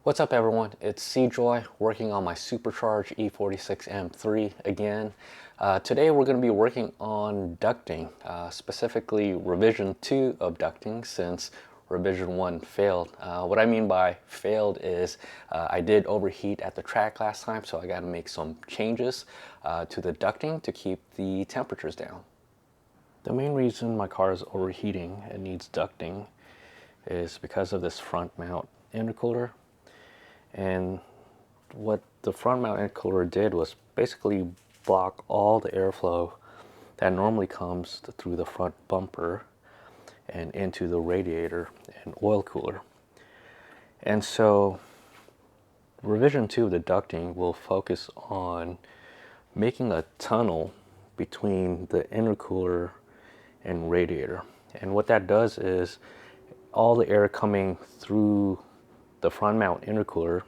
What's up everyone, it's CJoy working on my supercharged E46 M3 again. Today we're going to be working on ducting, specifically revision 2 of ducting since revision 1 failed. What I mean by failed is I did overheat at the track last time, so I got to make some changes to the ducting to keep the temperatures down. The main reason my car is overheating and needs ducting is because of this front mount intercooler. And what the front mount intercooler did was basically block all the airflow that normally comes through the front bumper and into the radiator and oil cooler. And so revision 2 of the ducting will focus on making a tunnel between the intercooler and radiator. And what that does is all the air coming through the front mount intercooler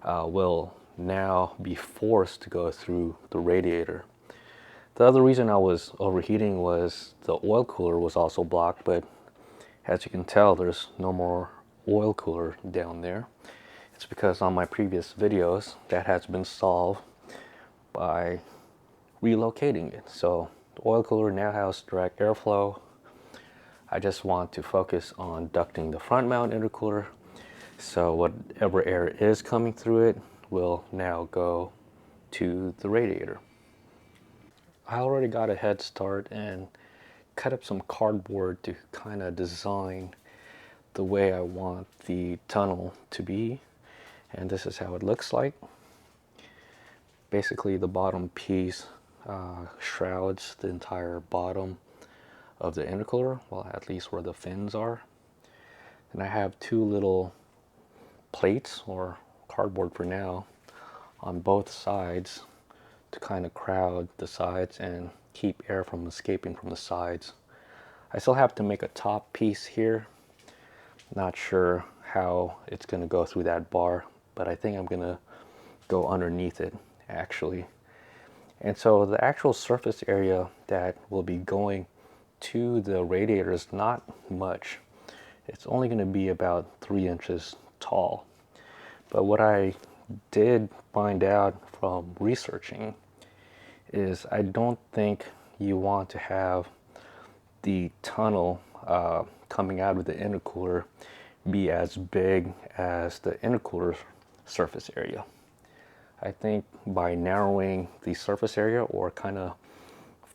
will now be forced to go through the radiator. The other reason I was overheating was the oil cooler was also blocked, but as you can tell, there's no more oil cooler down there. It's because on my previous videos that has been solved by relocating it. So the oil cooler now has direct airflow. I just want to focus on ducting the front mount intercooler. So whatever air is coming through it will now go to the radiator. I already got a head start and cut up some cardboard to kind of design the way I want the tunnel to be. And this is how it looks like. Basically the bottom piece shrouds the entire bottom of the intercooler, well, at least where the fins are. And I have two little plates, or cardboard for now, on both sides to kind of crowd the sides and keep air from escaping from the sides. I still have to make a top piece here. Not sure how it's going to go through that bar, but I think I'm going to go underneath it actually. And so the actual surface area that will be going to the radiator is not much. It's only going to be about 3 inches tall. But what I did find out from researching is I don't think you want to have the tunnel coming out of the intercooler be as big as the intercooler surface area. I think by narrowing the surface area or kind of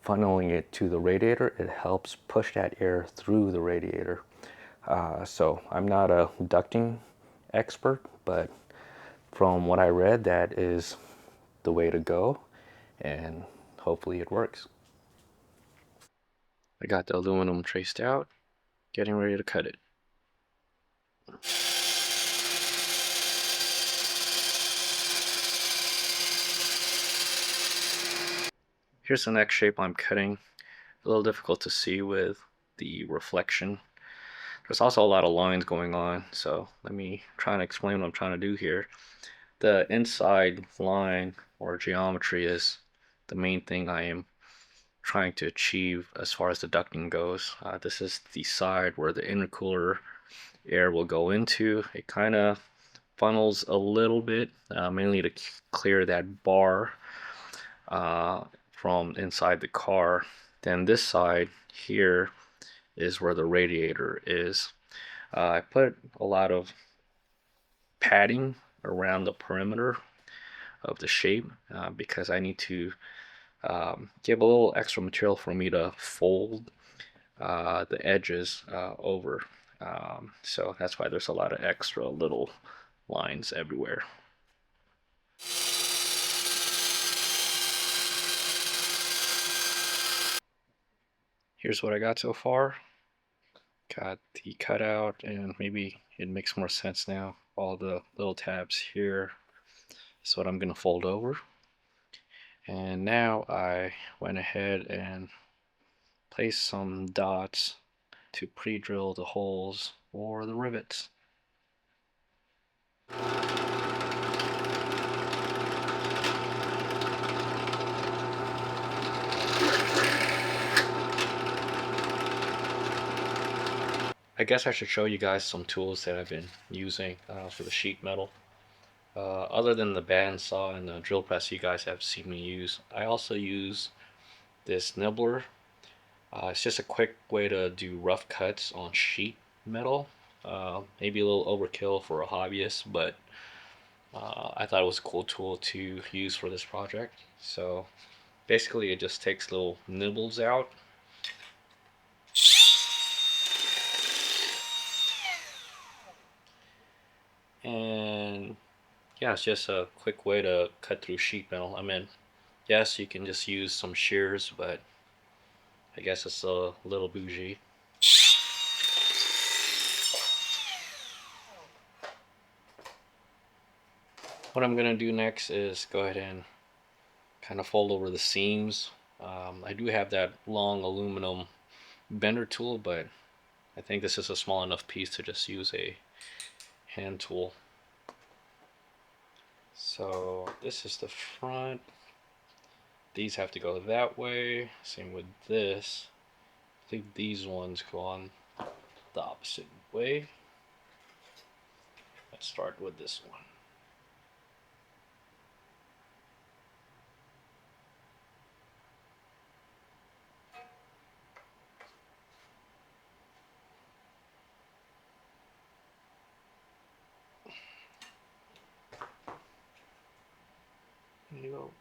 funneling it to the radiator, it helps push that air through the radiator. So I'm not a ducting expert, but from what I read, that is the way to go, and hopefully it works. I got the aluminum traced out, getting ready to cut it. Here's the next shape I'm cutting. A little difficult to see with the reflection. There's also a lot of lines going on, so let me try and explain what I'm trying to do here. The inside line or geometry is the main thing I am trying to achieve as far as the ducting goes. This is the side where the intercooler air will go into. It kind of funnels a little bit, mainly to clear that bar from inside the car. Then this side here is where the radiator is. I put a lot of padding around the perimeter of the shape because I need to give a little extra material for me to fold the edges over. So that's why there's a lot of extra little lines everywhere. Here's what I got so far. Got the cutout, and maybe it makes more sense now. All the little tabs here is what I'm going to fold over. And now I went ahead and placed some dots to pre-drill the holes or the rivets. I guess I should show you guys some tools that I've been using for the sheet metal. Other than the bandsaw and the drill press you guys have seen me use, I also use this nibbler. It's just a quick way to do rough cuts on sheet metal. Maybe a little overkill for a hobbyist, but I thought it was a cool tool to use for this project. So basically it just takes little nibbles out. And yeah, it's just a quick way to cut through sheet metal. I mean, yes, you can just use some shears, but I guess it's a little bougie. What I'm gonna do next is go ahead and kind of fold over the seams. I do have that long aluminum bender tool, but I think this is a small enough piece to just use a hand tool. So this is the front. These have to go that way. Same with this. I think these ones go on the opposite way. Let's start with this one. There you go.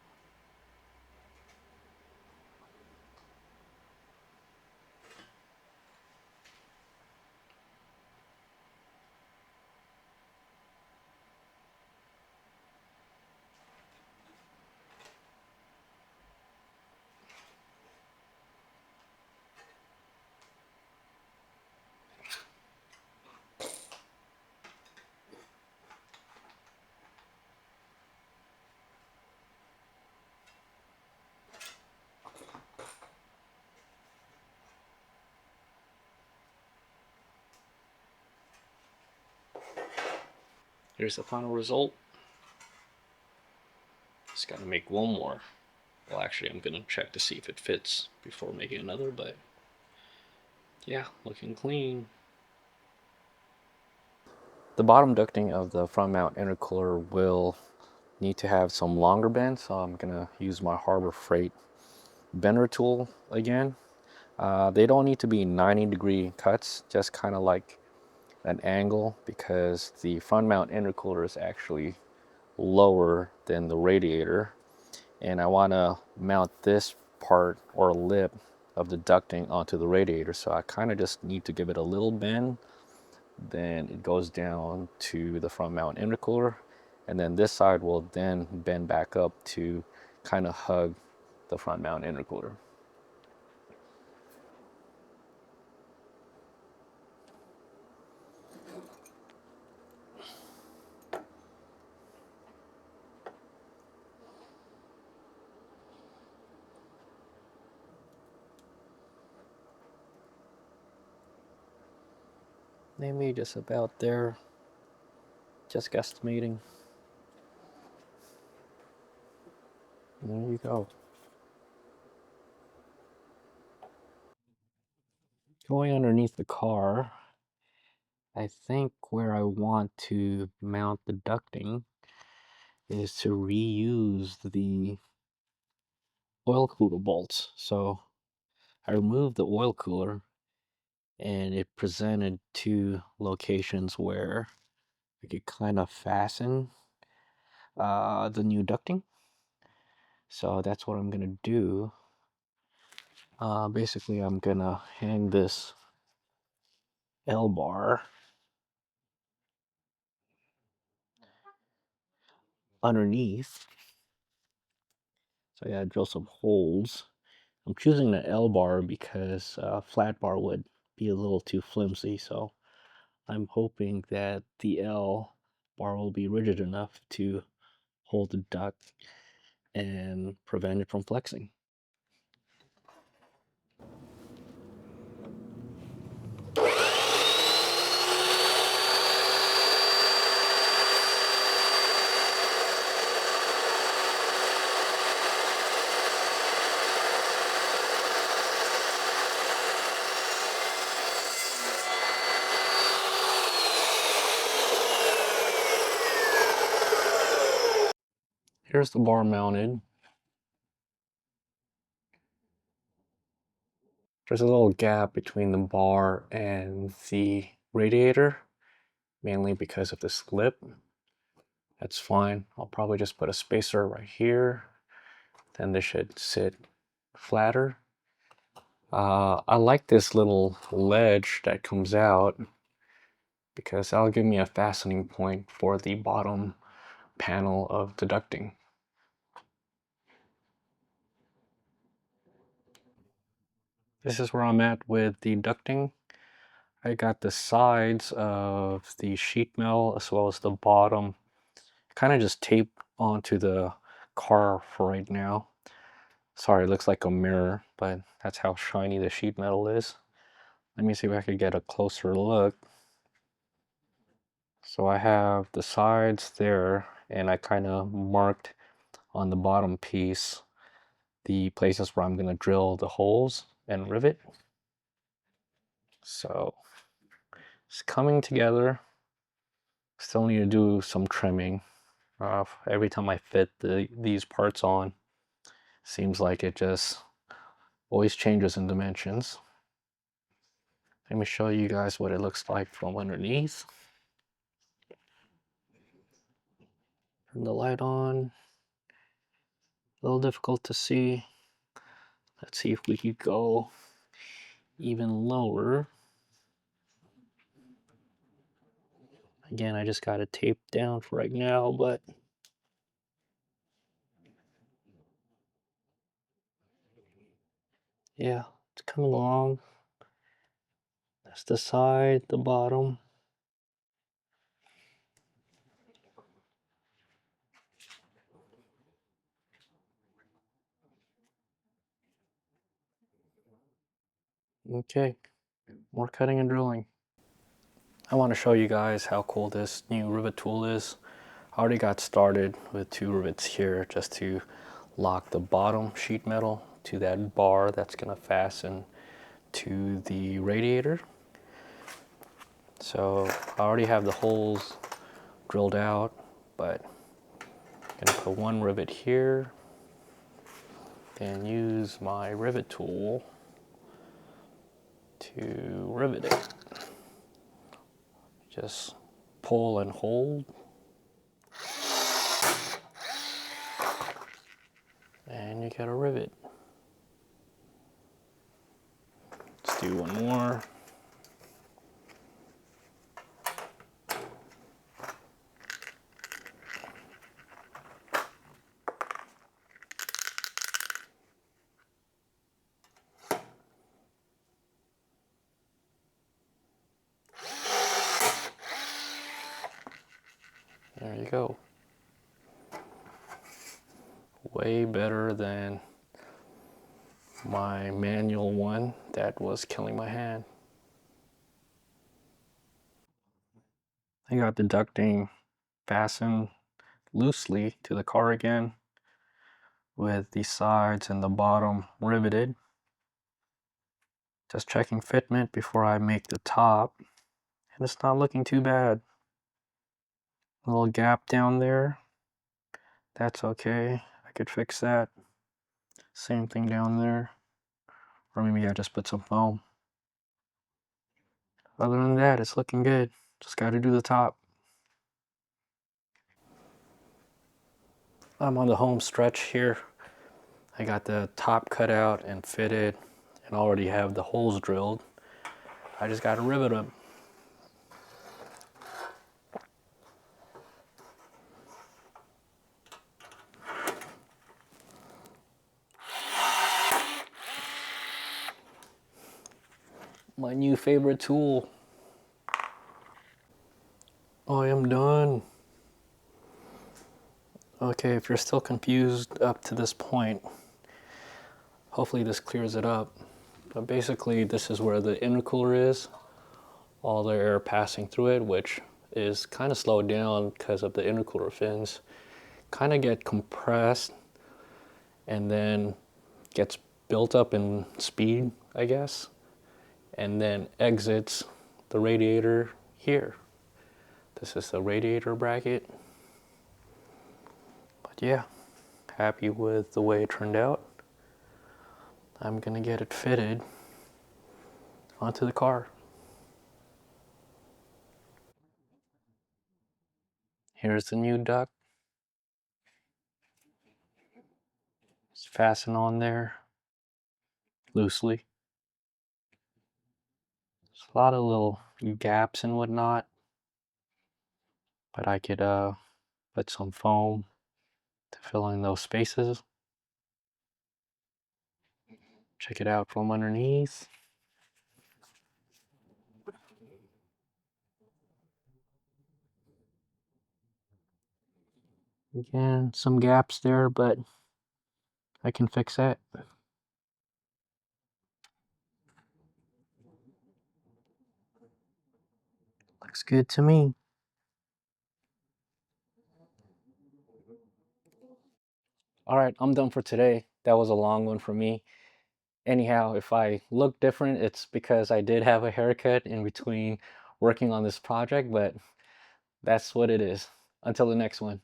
Here's the final result. Just gotta make one more. Well, actually, I'm gonna check to see if it fits before making another, but yeah, looking clean. The bottom ducting of the front mount intercooler will need to have some longer bend, so I'm gonna use my Harbor Freight bender tool again. They don't need to be 90-degree cuts, just kind of like an angle, because the front mount intercooler is actually lower than the radiator, and I want to mount this part or lip of the ducting onto the radiator, so I kind of just need to give it a little bend. Then it goes down to the front mount intercooler, and then this side will then bend back up to kind of hug the front mount intercooler. Maybe just about there, just guesstimating. There you go. Going underneath the car, I think where I want to mount the ducting is to reuse the oil cooler bolts. So I removed the oil cooler, and it presented two locations where I could kind of fasten the new ducting. So that's what I'm gonna do. Basically, I'm gonna hang this L bar underneath. So yeah, drill some holes. I'm choosing the L bar because flat bar would be a little too flimsy. So I'm hoping that the L bar will be rigid enough to hold the duct and prevent it from flexing. here's the bar mounted. There's a little gap between the bar and the radiator, mainly because of this lip. That's fine. I'll probably just put a spacer right here. Then this should sit flatter. I like this little ledge that comes out because that'll give me a fastening point for the bottom panel of the ducting. This is where I'm at with the ducting. I got the sides of the sheet metal as well as the bottom kind of just taped onto the car for right now. Sorry, it looks like a mirror, but that's how shiny the sheet metal is. Let me see if I could get a closer look. So I have the sides there, and I kind of marked on the bottom piece the places where I'm going to drill the holes and rivet. So it's coming together. Still need to do some trimming. Every time I fit these parts on, seems like it just always changes in dimensions. Let me show you guys what it looks like from underneath. Turn the light on. A little difficult to see. Let's see if we could go even lower. Again, I just got it taped down for right now, but yeah, it's coming along. That's the side, the bottom. Okay, more cutting and drilling. I want to show you guys how cool this new rivet tool is. I already got started with 2 rivets here just to lock the bottom sheet metal to that bar that's going to fasten to the radiator. So I already have the holes drilled out, but I'm going to put 1 rivet here and use my rivet tool to rivet it. Just pull and hold. And you get a rivet. Let's do 1 more. There you go. Way better than my manual one that was killing my hand. I got the ducting fastened loosely to the car again with the sides and the bottom riveted. Just checking fitment before I make the top, and it's not looking too bad. A little gap down there, that's okay. I could fix that. Same thing down there, or maybe I just put some foam. Other than that, it's looking good. Just got to do the top. I'm on the home stretch here. I got the top cut out and fitted and already have the holes drilled. I just got to rivet them. My new favorite tool. I am done. Okay, if you're still confused up to this point, hopefully this clears it up. But basically, this is where the intercooler is. All the air passing through it, which is kind of slowed down because of the intercooler fins. Kind of get compressed and then gets built up in speed, I guess, and then exits the radiator here. This is the radiator bracket. But yeah, happy with the way it turned out. I'm gonna get it fitted onto the car. Here's the new duct. It's fastened on there loosely. There's a lot of little gaps and whatnot, but I could put some foam to fill in those spaces. Check it out from underneath. Again, some gaps there, but I can fix that. Looks good to me. All right, I'm done for today. That was a long one for me. Anyhow, if I look different, it's because I did have a haircut in between working on this project, but that's what it is. Until the next one.